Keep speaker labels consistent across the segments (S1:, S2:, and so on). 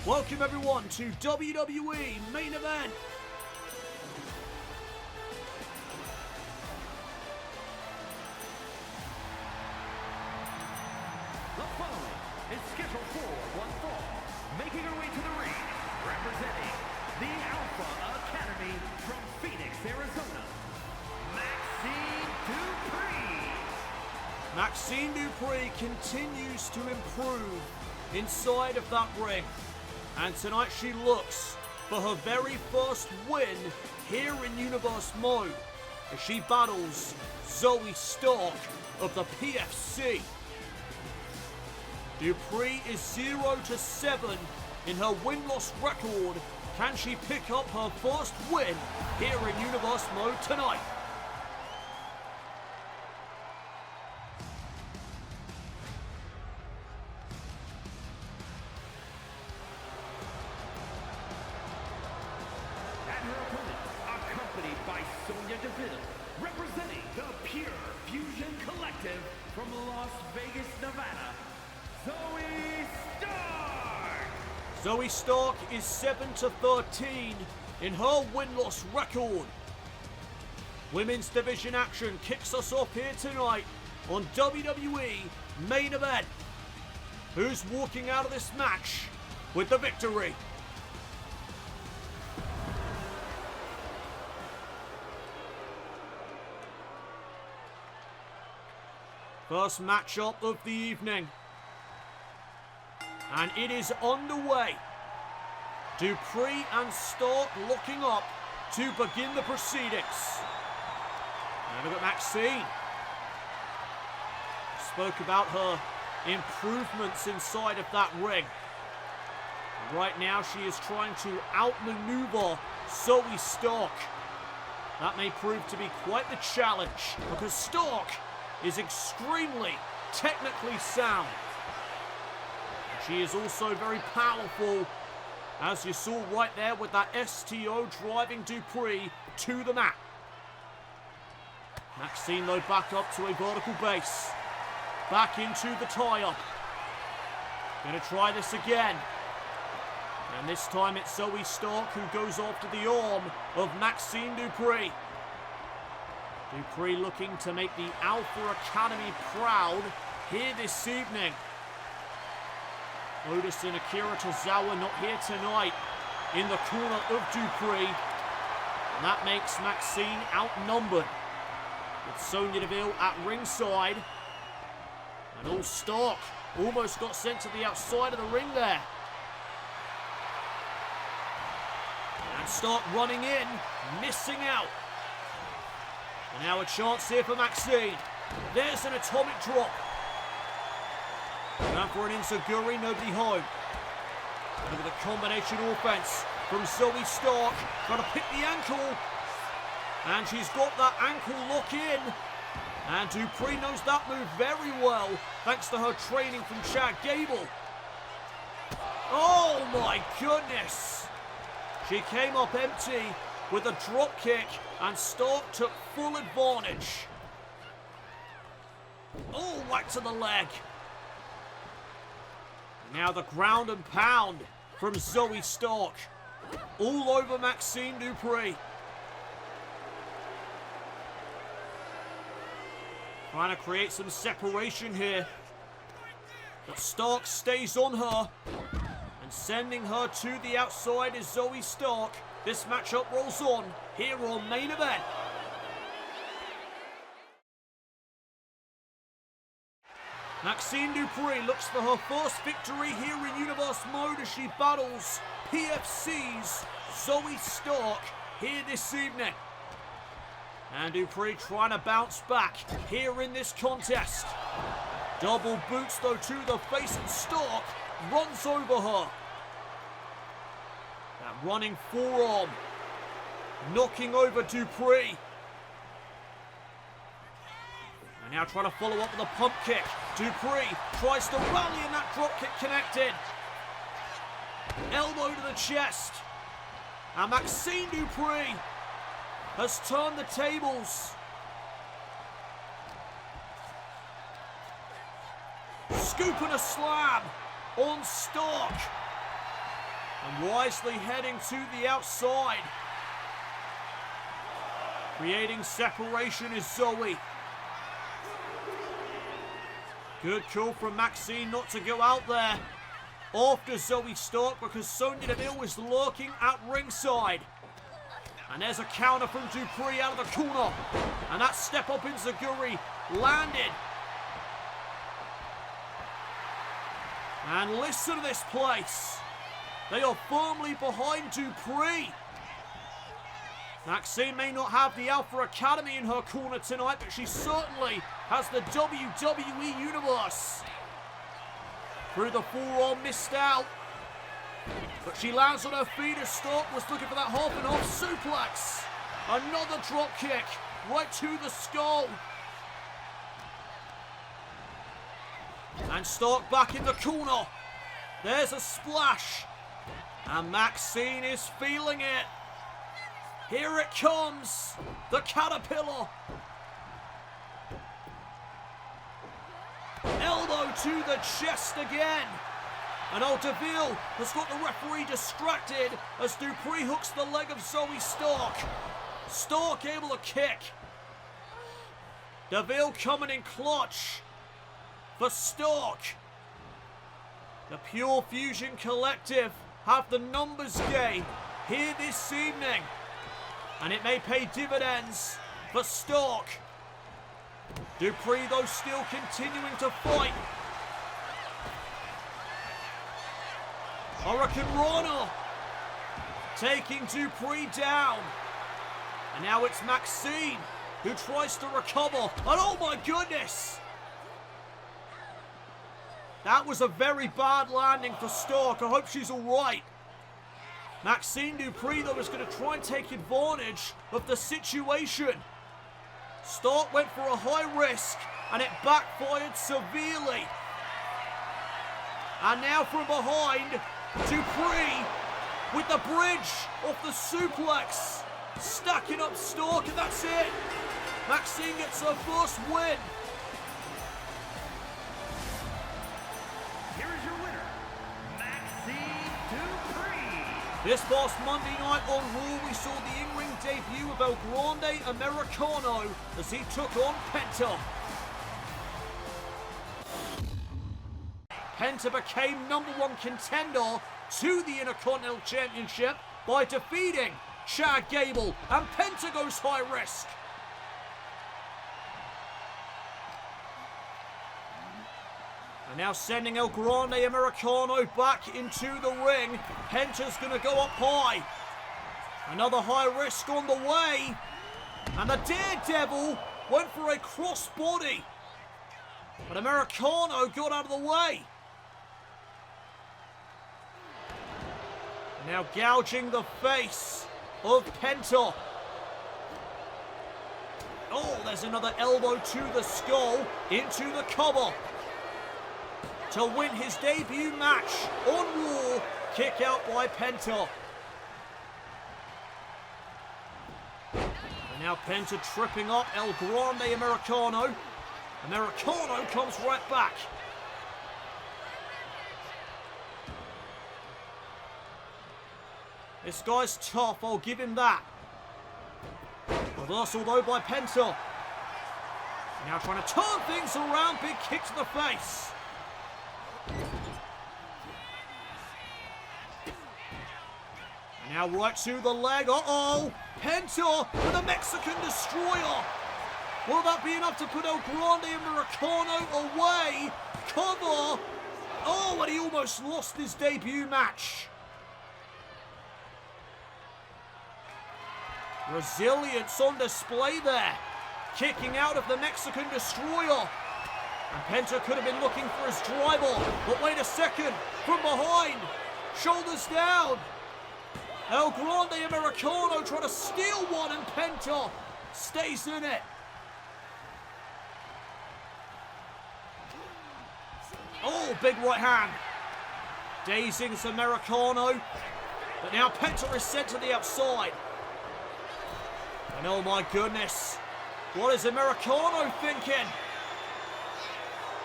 S1: Welcome everyone to WWE Main Event.
S2: The following is scheduled for one fall, making her way to the ring, representing the Alpha Academy from Phoenix, Arizona, Maxxine Dupri.
S1: Maxxine Dupri continues to improve inside of that ring. And tonight she looks for her very first win here in Universe Mode as she battles Zoey Stark of the PFC. Dupri is 0-7 in her win-loss record. Can she pick up her first win here in Universe Mode tonight?
S2: Representing the Pure Fusion Collective from Las Vegas, Nevada, Zoey Stark!
S1: Zoey Stark is 7-13 in her win-loss record. Women's division action kicks us off here tonight on WWE Main Event. Who's walking out of this match with the victory? First matchup of the evening. And it is underway. Dupri and Stark locking up to begin the proceedings. And look at Maxxine. Spoke about her improvements inside of that ring. And right now she is trying to outmaneuver Zoey Stark. That may prove to be quite the challenge because Stark is extremely technically sound. She is also very powerful, as you saw right there with that STO driving Dupri to the mat. Maxxine though back up to a vertical base. Back into the tie-up. Gonna try this again. And this time it's Zoey Stark who goes after the arm of Maxxine Dupri. Dupri looking to make the Alpha Academy proud here this evening. Otis and Akira Tozawa not here tonight in the corner of Dupri. And that makes Maxxine outnumbered with Sonya Deville at ringside. And all Stark almost got sent to the outside of the ring there. And Stark running in, missing out. And now a chance here for Maxxine. There's an atomic drop. Going for an enziguri, nobody home. Look at the combination offense from Zoey Stark. Trying to pick the ankle. And she's got that ankle lock in. And Dupri knows that move very well, thanks to her training from Chad Gable. Oh my goodness. She came up empty with a drop kick, and Stark took full advantage. Oh, right to the leg. Now the ground and pound from Zoey Stark. All over Maxxine Dupri. Trying to create some separation here. But Stark stays on her. And sending her to the outside is Zoey Stark. This matchup rolls on here on Main Event. Maxxine Dupri looks for her first victory here in Universe Mode as she battles PFC's Zoey Stark here this evening. And Dupri trying to bounce back here in this contest. Double boots though to the face, and Stark runs over her. That running forearm knocking over Dupri. And now trying to follow up with a pump kick. Dupri tries to rally and that drop kick connected. Elbow to the chest. And Maxxine Dupri has turned the tables. Scoop and a slam on Stark. And wisely heading to the outside. Creating separation is Zoey. Good call from Maxxine not to go out there after Zoey Stark because Sonya Deville was lurking at ringside. And there's a counter from Dupri out of the corner. And that step up in Zaguri landed. And listen to this place. They are firmly behind Dupri. Maxxine may not have the Alpha Academy in her corner tonight, but she certainly has the WWE Universe. Through the forearm, missed out. But she lands on her feet as Stark was looking for that half and half suplex. Another drop kick right to the skull. And Stark back in the corner. There's a splash. And Maxxine is feeling it. Here it comes. The Caterpillar. Elbow to the chest again. And Deville has got the referee distracted as Dupri hooks the leg of Zoey Stark. Stark able to kick. Deville coming in clutch for Stark. The Pure Fusion Collective have the numbers game here this evening. And it may pay dividends for Stark. Dupri, though, still continuing to fight. Americano taking Dupri down. And now it's Maxxine who tries to recover. And oh my goodness! That was a very bad landing for Stark. I hope she's alright. Maxxine Dupri, though, is going to try and take advantage of the situation. Stark went for a high risk, and it backfired severely. And now from behind, Dupri with the bridge off the suplex. Stacking up Stark, and that's it. Maxxine gets her first win. This past Monday night on Raw, we saw the in-ring debut of El Grande Americano as he took on Penta. Penta became #1 contender to the Intercontinental Championship by defeating Chad Gable, and Penta goes high risk. And now sending El Grande Americano back into the ring. Penta's going to go up high. Another high risk on the way. And the Daredevil went for a crossbody. But Americano got out of the way. Now gouging the face of Penta. Oh, there's another elbow to the skull into the cover. To win his debut match on Raw, kick out by Penta. And now Penta tripping up El Grande Americano. Americano comes right back. This guy's tough, I'll give him that. Reversal though by Penta. Now trying to turn things around, big kick to the face. And now right to the leg. Uh-oh! Penta with a Mexican Destroyer. Will that be enough to put El Grande Americano away? Cover. Oh, and he almost lost his debut match. Resilience on display there. Kicking out of the Mexican Destroyer. And Penta could have been looking for his driver. But wait a second. From behind. Shoulders down. El Grande Americano trying to steal one, and Penta stays in it. Oh, big right hand. Dazing is Americano. But now Penta is sent to the outside. And oh my goodness. What is Americano thinking?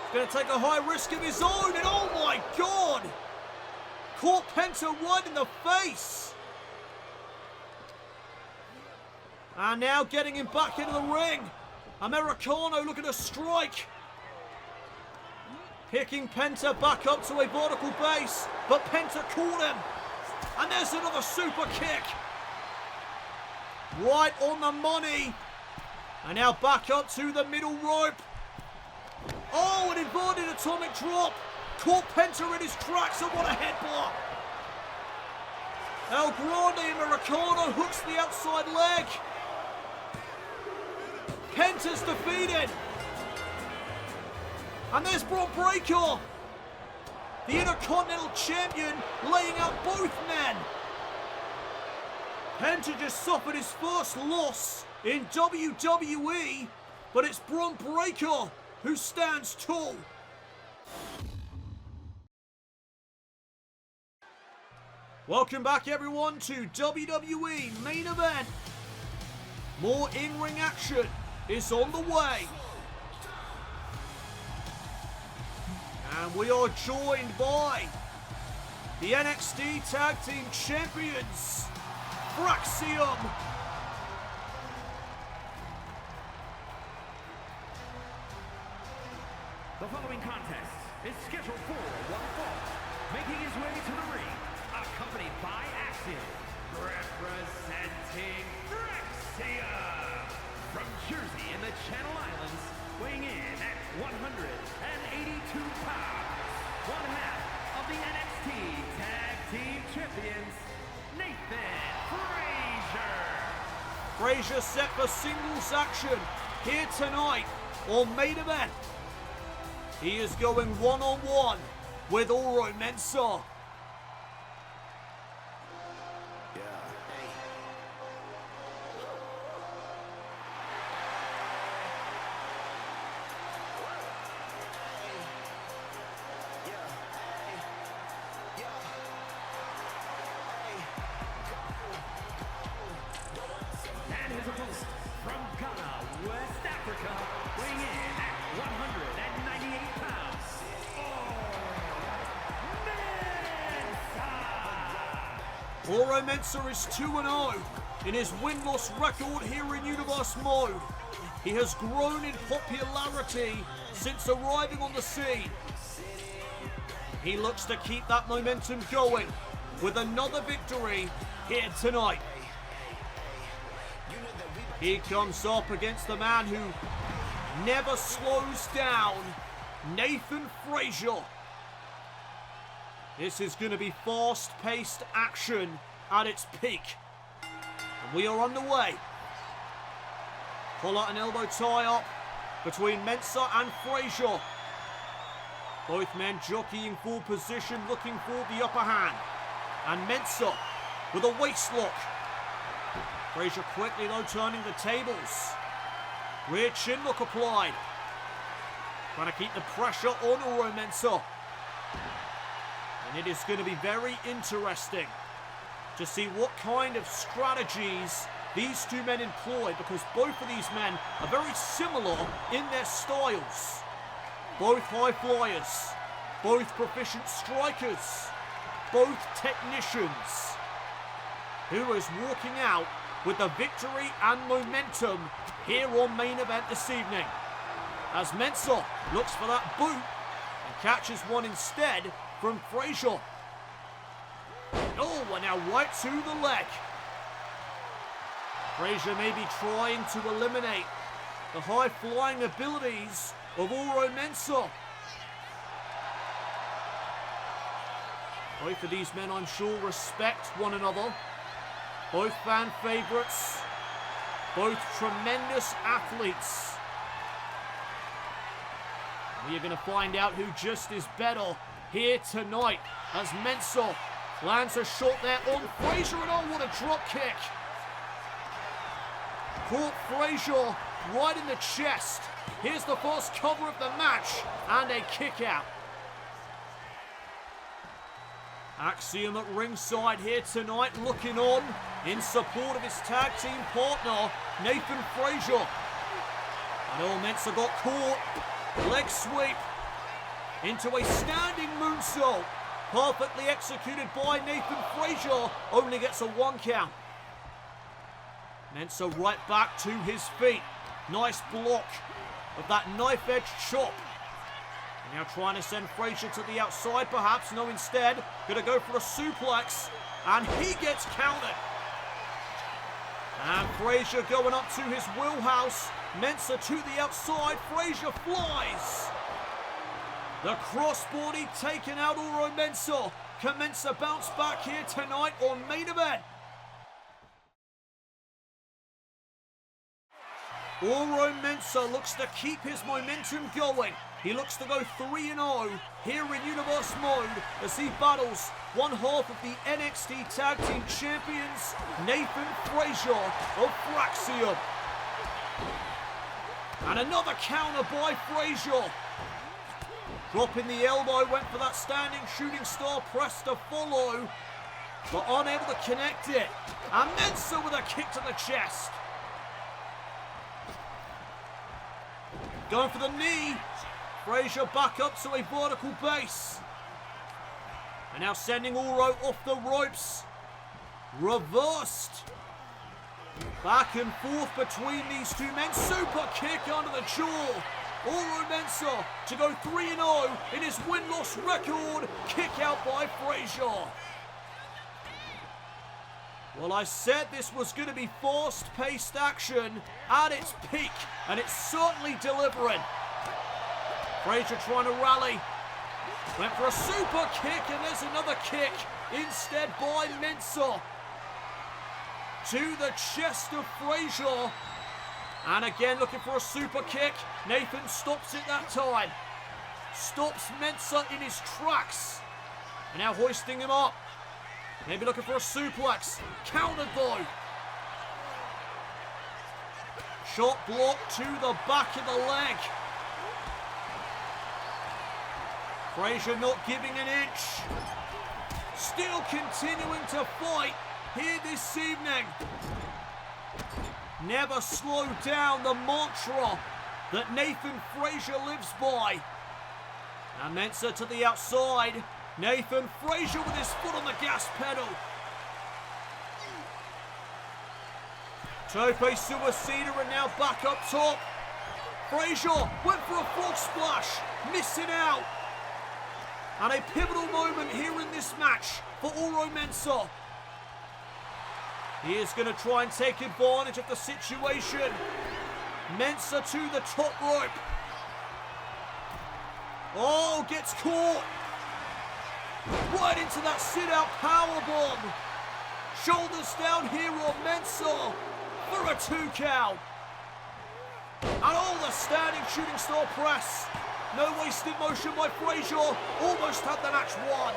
S1: He's going to take a high risk of his own. And oh my God. Caught Penta right in the face. And now getting him back into the ring. Americano looking to strike. Picking Penta back up to a vertical base. But Penta caught him. And there's another super kick. Right on the money. And now back up to the middle rope. Oh, an inverted atomic drop. Caught Penta in his tracks and what a headbutt. El Grande Americano hooks the outside leg. Penta's defeated. And there's Braun Breaker. The Intercontinental Champion laying out both men. Penta just suffered his first loss in WWE, but it's Braun Breaker who stands tall. Welcome back everyone to WWE Main Event. More in-ring action is on the way. And we are joined by the NXT Tag Team Champions, Maxxine.
S2: The following contest is scheduled for one fall. Making his way to the ring, accompanied by Axiom, representing Maxxine. From Jersey in the Channel Islands, weighing in at 182 pounds, one half of the NXT Tag Team Champions, Nathan Frazer.
S1: Frazer set for singles action here tonight on Main Event. He is going one-on-one with Oro Mensah.
S2: And his opponent from Ghana, West Africa, weighing in at 198 pounds, Oro Mensah.
S1: Oro Mensah is 2-0 in his win-loss record here in Universe Mode. He has grown in popularity since arriving on the scene. He looks to keep that momentum going with another victory here tonight. He comes up against the man who never slows down, Nathan Frazer. This is going to be fast-paced action at its peak. And we are underway. Collar and elbow tie-up between Mensah and Frazer. Both men jockeying for position, looking for the upper hand. And Mensah with a waist lock. Frazer quickly though turning the tables. Rear chin lock applied. Trying to keep the pressure on Oro Mensah. And it is going to be very interesting to see what kind of strategies these two men employ, because both of these men are very similar in their styles. Both high flyers, both proficient strikers, both technicians. Who is walking out with the victory and momentum here on Main Event this evening? As Mensah looks for that boot and catches one instead from Frazer. Oh, and now right to the leg. Frazer may be trying to eliminate the high-flying abilities of Oro Mensah. Both of these men, I'm sure, respect one another. Both fan favourites. Both tremendous athletes. We are going to find out who just is better here tonight as Mensah lands a shot there on Frazer, and oh, what a drop kick. Caught Frazer right in the chest. Here's the first cover of the match and a kick out. Axiom at ringside here tonight, looking on in support of his tag team partner, Nathan Frazer. And Oro Mensah got caught. Leg sweep into a standing moonsault. Perfectly executed by Nathan Frazer. Only gets a 1 count. Mensah right back to his feet. Nice block of that knife-edge chop. Now trying to send Frazer to the outside perhaps. No, instead, going to go for a suplex. And he gets countered. And Frazer going up to his wheelhouse. Mensah to the outside. Frazer flies. The crossbody taken out Oro Mensah. Can Mensah bounce back here tonight on Main Event? Oro Mensah looks to keep his momentum going. He looks to go 3-0 here in Universe Mode as he battles one half of the NXT Tag Team Champions, Nathan Frazer of Maxxine. And another counter by Frazer. Dropping the elbow, went for that standing shooting star press to follow, but unable to connect it. And Mensah with a kick to the chest. Going for the knee. Frazer back up to a vertical base. And now sending Oro off the ropes. Reversed. Back and forth between these two men. Super kick under the jaw. Oro Mensah to go 3-0 in his win-loss record. Kick out by Frazer. Well, I said this was going to be fast-paced action at its peak, and it's certainly delivering. Frazer trying to rally. Went for a super kick, and there's another kick instead by Mensah. To the chest of Frazer. And again looking for a super kick. Nathan stops it that time. Stops Mensah in his tracks. And now hoisting him up. Maybe looking for a suplex. Countered though. Shot block to the back of the leg. Frazer not giving an inch. Still continuing to fight here this evening. Never slow down, the mantra that Nathan Frazer lives by. And Mensah to the outside. Nathan Frazer with his foot on the gas pedal. Tope Suicida and now back up top. Frazer went for a frog splash, missing out. And a pivotal moment here in this match for Oro Mensah. He is going to try and take advantage of the situation. Mensah to the top rope. Oh, gets caught. Right into that sit-out powerbomb. Shoulders down here on Mensah for a 2 count. And all the standing shooting star press. No wasted motion by Frazer. Almost had the match won.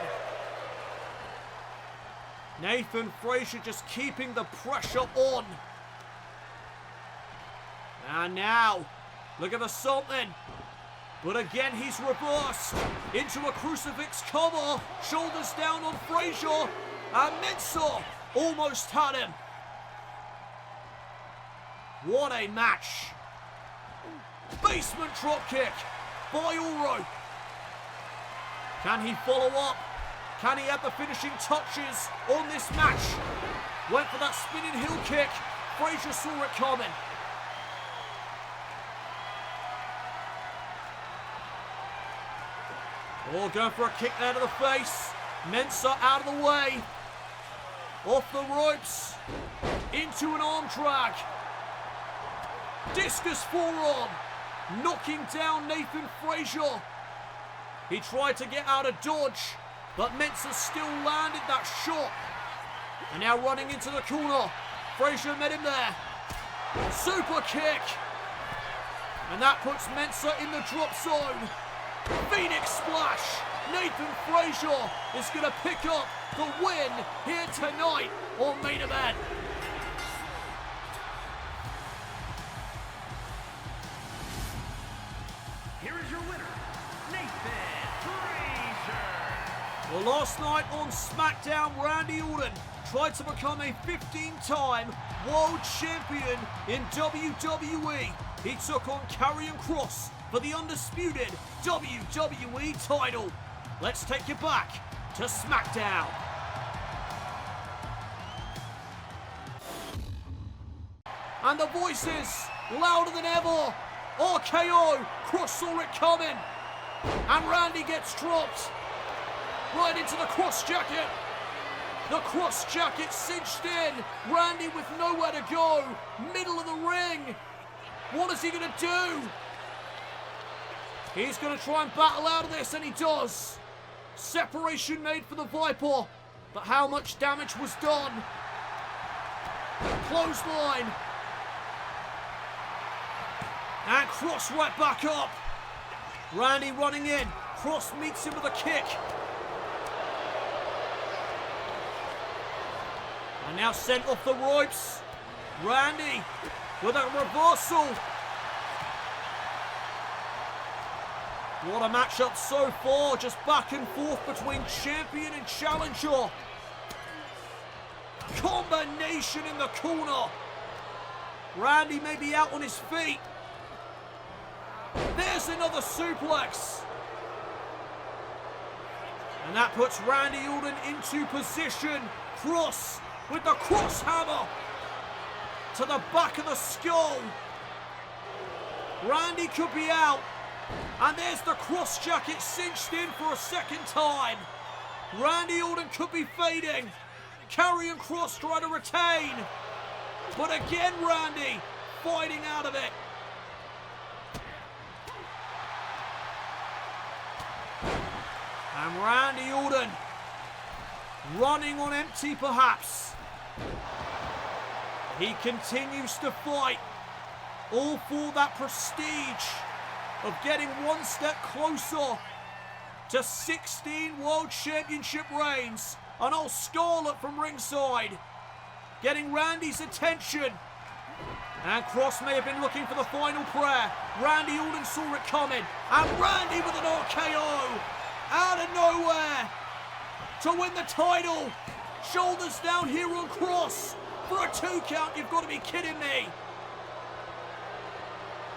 S1: Nathan Frazer just keeping the pressure on. And now, look at the something. But again, he's reversed into a crucifix cover. Shoulders down on Frazer. And Mensah almost had him. What a match. Basement dropkick by Oro. Can he follow up? Can he add the finishing touches on this match? Went for that spinning heel kick. Frazer saw it coming. Oh, going for a kick there to the face. Mensah out of the way. Off the ropes. Into an arm drag. Discus forearm. Knocking down Nathan Frazer. He tried to get out of dodge, but Mensah still landed that shot. And now running into the corner. Frazer met him there. Super kick. And that puts Mensah in the drop zone. Phoenix splash. Nathan Frazer is going to pick up the win here tonight on Main Event.
S2: Here is your winner, Nathan Frazer.
S1: Well, last night on SmackDown, Randy Orton tried to become a 15-time world champion in WWE. He took on Karrion Kross for the undisputed WWE title. Let's take you back to SmackDown. And the voices louder than ever. RKO, Kross saw it coming. And Randy gets dropped right into the Kross jacket. The Kross jacket cinched in. Randy with nowhere to go. Middle of the ring. What is he going to do? He's going to try and battle out of this, and he does. Separation made for the Viper. But how much damage was done? Clothesline. And Kross right back up. Randy running in. Kross meets him with a kick. And now sent off the ropes. Randy with a reversal. What a matchup so far. Just back and forth between champion and challenger. Combination in the corner. Randy may be out on his feet. There's another suplex. And that puts Randy Orton into position. Kross with the cross hammer to the back of the skull. Randy could be out. And there's the Kross jacket cinched in for a second time. Randy Orton could be fading. Karrion Kross trying to retain. But again, Randy fighting out of it. And Randy Orton running on empty perhaps. He continues to fight, all for that prestige of getting one step closer to 16 World Championship reigns. And old Scarlett from ringside getting Randy's attention. And Kross may have been looking for the final prayer. Randy Orton saw it coming. And Randy with an RKO out of nowhere to win the title. Shoulders down here on Kross for a 2 count. You've got to be kidding me.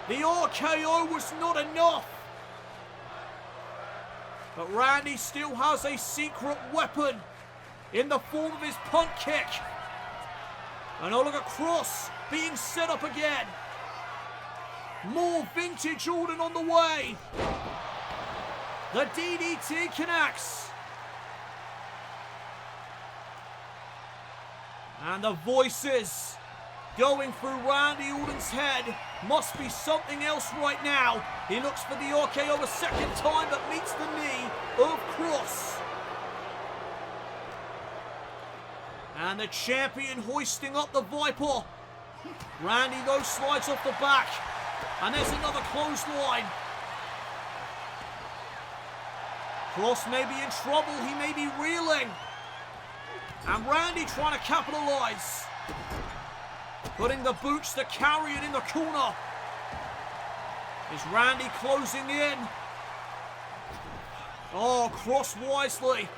S1: The RKO was not enough. But Randy still has a secret weapon in the form of his punt kick. And oh, look at Kross being set up again. More vintage Orton on the way. The DDT connects. And the voices going through Randy Orton's head. Must be something else right now. He looks for the RKO a second time, but meets the knee of Kross. And the champion hoisting up the Viper. Randy, though, slides off the back. And there's another clothesline. Kross may be in trouble. He may be reeling. And Randy trying to capitalize. Putting the boots to Karrion in the corner. Is Randy closing in? Oh, Kross wisely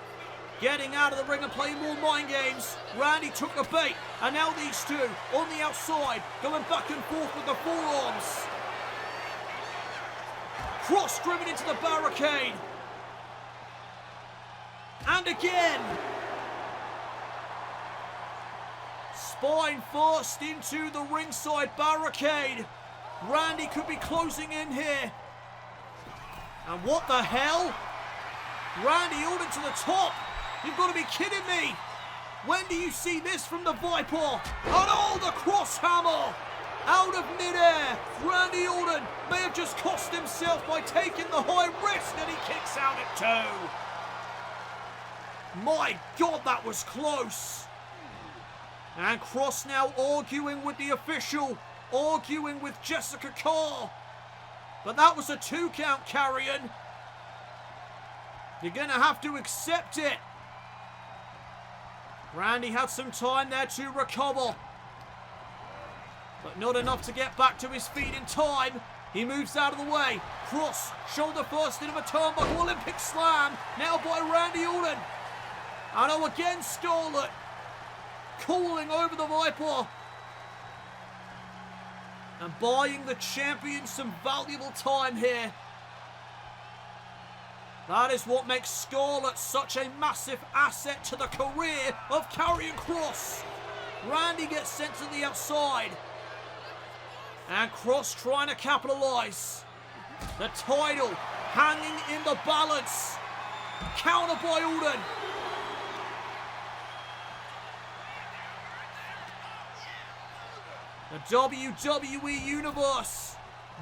S1: getting out of the ring and playing more mind games. Randy took the bait. And now these two on the outside going back and forth with the forearms. Kross driven into the barricade. And again. Spine first into the ringside barricade. Randy could be closing in here. And what the hell? Randy Orton to the top. You've got to be kidding me. When do you see this from the Viper? And oh, the cross hammer. Out of midair. Randy Orton may have just cost himself by taking the high risk, and he kicks out at 2. My God, that was close. And Kross now arguing with the official, arguing with Jessica Carr. But that was a 2 count, Karrion. You're going to have to accept it. Randy had some time there to recover. But not enough to get back to his feet in time. He moves out of the way. Kross, shoulder first into a turnbuckle, Olympic slam, now by Randy Orton. And oh, again Scarlett, calling over the Viper. And buying the champion some valuable time here. That is what makes Scarlett such a massive asset to the career of Karrion Kross. Randy gets sent to the outside. And Kross trying to capitalize. The title hanging in the balance. Counter by Orton. The WWE Universe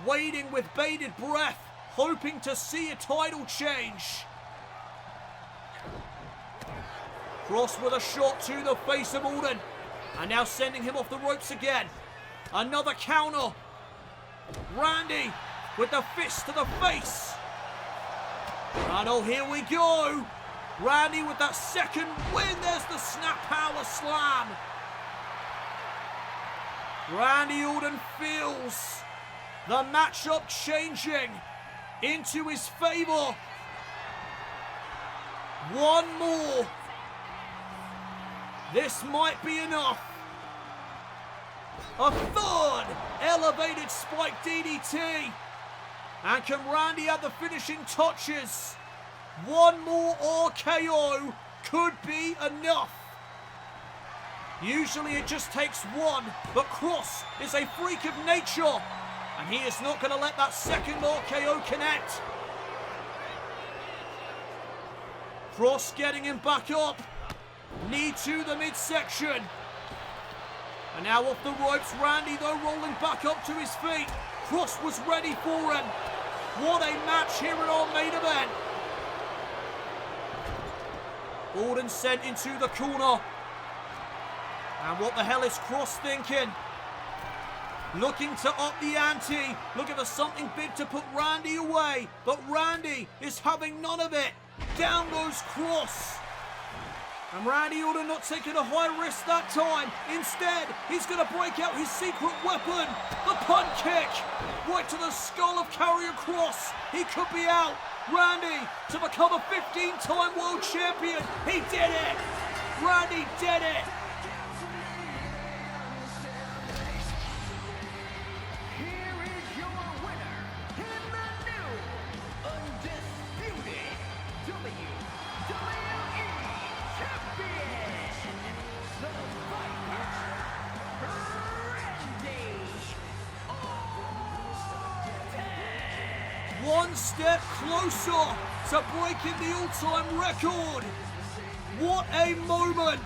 S1: waiting with bated breath, hoping to see a title change. Kross with a shot to the face of Orton. And now sending him off the ropes again. Another counter. Randy with the fist to the face. And oh, here we go. Randy with that second win. There's the snap power slam. Randy Orton feels the matchup changing into his favor. One more. This might be enough. A third elevated spike DDT. And can Randy add the finishing touches? One more RKO could be enough. Usually it just takes one, but Kross is a freak of nature. And he is not going to let that second RKO connect. Kross getting him back up. Knee to the midsection. And now off the ropes, Randy though rolling back up to his feet. Kross was ready for him. What a match here in our main event. Orton sent into the corner. And what the hell is Kross thinking? Looking to up the ante. Looking for something big to put Randy away. But Randy is having none of it. Down goes Kross. And Randy Orton not taking a high risk that time. Instead, he's going to break out his secret weapon. The punt kick. Right to the skull of Karrion Kross. He could be out. Randy to become a 15-time world champion. He did it. Randy did it.
S2: Here is your winner, and the new, undisputed WWE Champion, the Viper, Grande.
S1: One step closer to breaking the all-time record. What a moment.